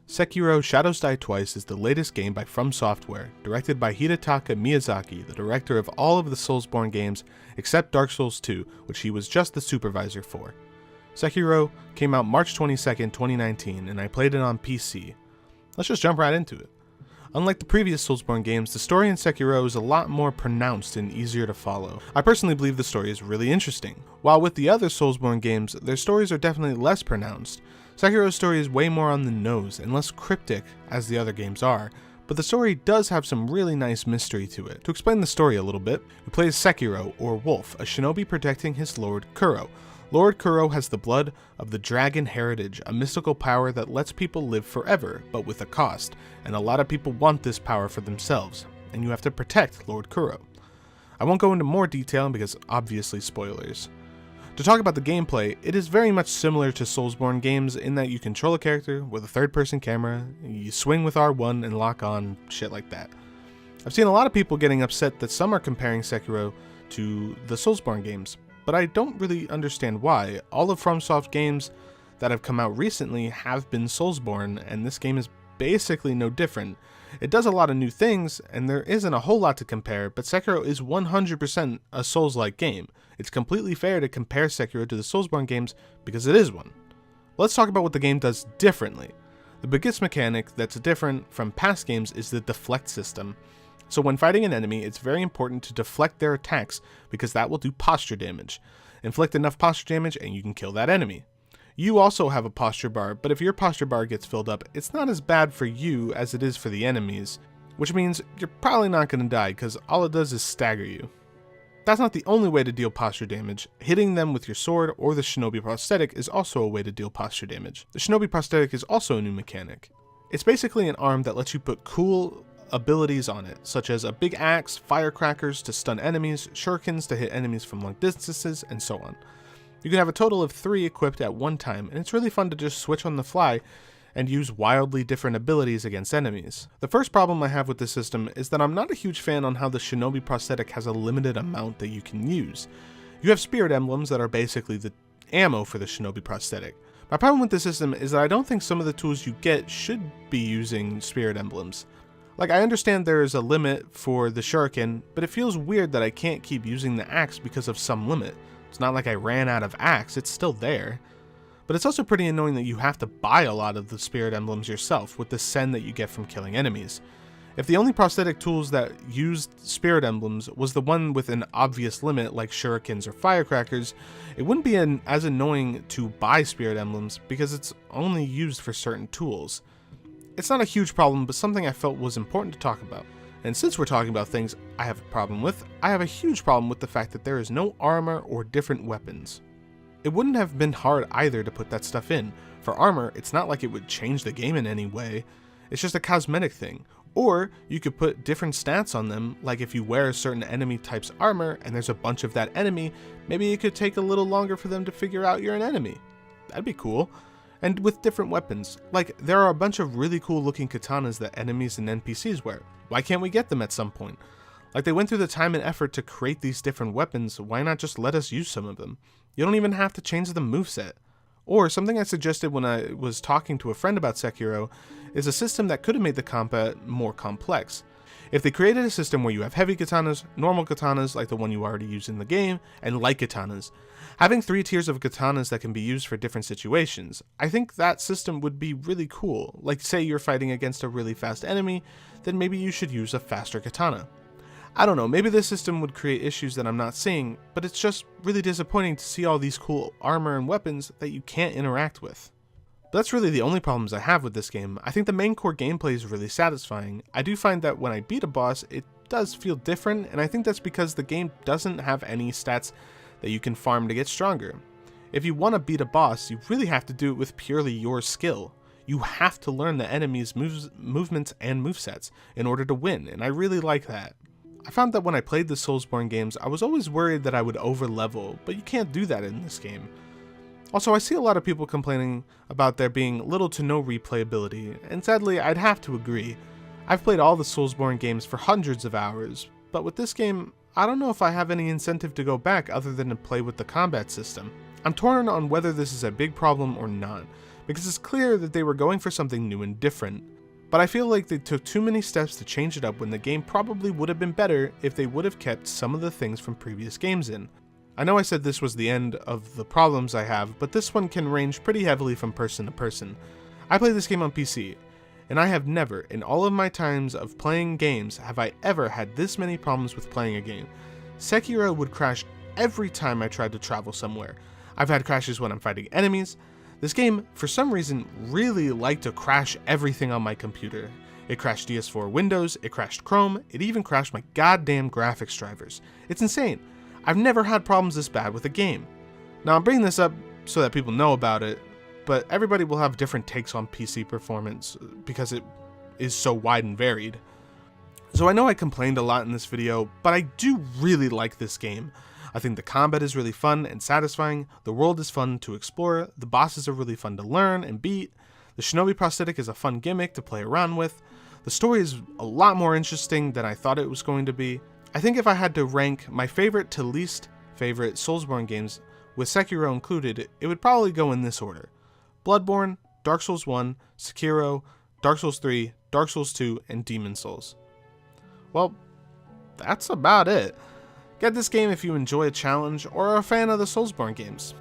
Sekiro Shadows Die Twice is the latest game by From Software, directed by Hidetaka Miyazaki, the director of all of the Soulsborne games except Dark Souls 2, which he was just the supervisor for. Sekiro came out March 22nd, 2019, and I played it on PC. Let's just jump right into it. Unlike the previous Soulsborne games, the story in Sekiro is a lot more pronounced and easier to follow. I personally believe the story is really interesting. While with the other Soulsborne games, their stories are definitely less pronounced. Sekiro's story is way more on the nose and less cryptic as the other games are, but the story does have some really nice mystery to it. To explain the story a little bit, we play as Sekiro, or Wolf, a shinobi protecting his lord Kuro. Lord Kuro has the blood of the Dragon Heritage, a mystical power that lets people live forever, but with a cost, and a lot of people want this power for themselves, and you have to protect Lord Kuro. I won't go into more detail because obviously spoilers. To talk about the gameplay, it is very much similar to Soulsborne games in that you control a character with a third-person camera, you swing with R1 and lock on, shit like that. I've seen a lot of people getting upset that some are comparing Sekiro to the Soulsborne games, but I don't really understand why. All of FromSoft games that have come out recently have been Soulsborne, and this game is basically no different. It does a lot of new things, and there isn't a whole lot to compare, but Sekiro is 100% a Souls-like game. It's completely fair to compare Sekiro to the Soulsborne games because it is one. Let's talk about what the game does differently. The biggest mechanic that's different from past games is the deflect system. So when fighting an enemy, it's very important to deflect their attacks because that will do posture damage. Inflict enough posture damage and you can kill that enemy. You also have a posture bar, but if your posture bar gets filled up, it's not as bad for you as it is for the enemies, which means you're probably not going to die because all it does is stagger you. That's not the only way to deal posture damage. Hitting them with your sword or the shinobi prosthetic is also a way to deal posture damage. The shinobi prosthetic is also a new mechanic. It's basically an arm that lets you put cool abilities on it, such as a big axe, firecrackers to stun enemies, shurikens to hit enemies from long distances, and so on. You can have a total of 3 equipped at one time, and it's really fun to just switch on the fly and use wildly different abilities against enemies. The first problem I have with this system is that I'm not a huge fan on how the shinobi prosthetic has a limited amount that you can use. You have spirit emblems that are basically the ammo for the shinobi prosthetic. My problem with this system is that I don't think some of the tools you get should be using spirit emblems. Like, I understand there is a limit for the shuriken, but it feels weird that I can't keep using the axe because of some limit. It's not like I ran out of axe, it's still there. But it's also pretty annoying that you have to buy a lot of the spirit emblems yourself with the sen that you get from killing enemies. If the only prosthetic tools that used spirit emblems was the one with an obvious limit like shurikens or firecrackers, it wouldn't be as annoying to buy spirit emblems because it's only used for certain tools. It's not a huge problem, but something I felt was important to talk about. And since we're talking about things I have a problem with, I have a huge problem with the fact that there is no armor or different weapons. It wouldn't have been hard either to put that stuff in. For armor, it's not like it would change the game in any way. It's just a cosmetic thing. Or you could put different stats on them, like if you wear a certain enemy type's armor and there's a bunch of that enemy, maybe it could take a little longer for them to figure out you're an enemy. That'd be cool. And with different weapons, like there are a bunch of really cool looking katanas that enemies and NPCs wear. Why can't we get them at some point? Like, they went through the time and effort to create these different weapons, why not just let us use some of them? You don't even have to change the moveset. Or, something I suggested when I was talking to a friend about Sekiro, is a system that could have made the combat more complex. If they created a system where you have heavy katanas, normal katanas like the one you already use in the game, and light katanas. Having 3 tiers of katanas that can be used for different situations, I think that system would be really cool. Like, say you're fighting against a really fast enemy, then maybe you should use a faster katana. I don't know, maybe this system would create issues that I'm not seeing, but it's just really disappointing to see all these cool armor and weapons that you can't interact with. But that's really the only problems I have with this game. I think the main core gameplay is really satisfying. I do find that when I beat a boss, it does feel different, and I think that's because the game doesn't have any stats that you can farm to get stronger. If you want to beat a boss, you really have to do it with purely your skill. You have to learn the enemy's movements and movesets in order to win, and I really like that. I found that when I played the Soulsborne games, I was always worried that I would over-level, but you can't do that in this game. Also, I see a lot of people complaining about there being little to no replayability, and sadly, I'd have to agree. I've played all the Soulsborne games for hundreds of hours, but with this game, I don't know if I have any incentive to go back other than to play with the combat system. I'm torn on whether this is a big problem or not, because it's clear that they were going for something new and different. But I feel like they took too many steps to change it up when the game probably would have been better if they would have kept some of the things from previous games in. I know I said this was the end of the problems I have, but this one can range pretty heavily from person to person. I play this game on PC, and I have never, in all of my times of playing games, have I ever had this many problems with playing a game. Sekiro would crash every time I tried to travel somewhere. I've had crashes when I'm fighting enemies. This game, for some reason, really liked to crash everything on my computer. It crashed DS4 Windows, it crashed Chrome, it even crashed my goddamn graphics drivers. It's insane. I've never had problems this bad with a game. Now I'm bringing this up so that people know about it, but everybody will have different takes on PC performance because it is so wide and varied. So I know I complained a lot in this video, but I do really like this game. I think the combat is really fun and satisfying, the world is fun to explore, the bosses are really fun to learn and beat, the shinobi prosthetic is a fun gimmick to play around with, the story is a lot more interesting than I thought it was going to be. I think if I had to rank my favorite to least favorite Soulsborne games, with Sekiro included, it would probably go in this order: Bloodborne, Dark Souls 1, Sekiro, Dark Souls 3, Dark Souls 2, and Demon Souls. Well, that's about it. Get this game if you enjoy a challenge or are a fan of the Soulsborne games.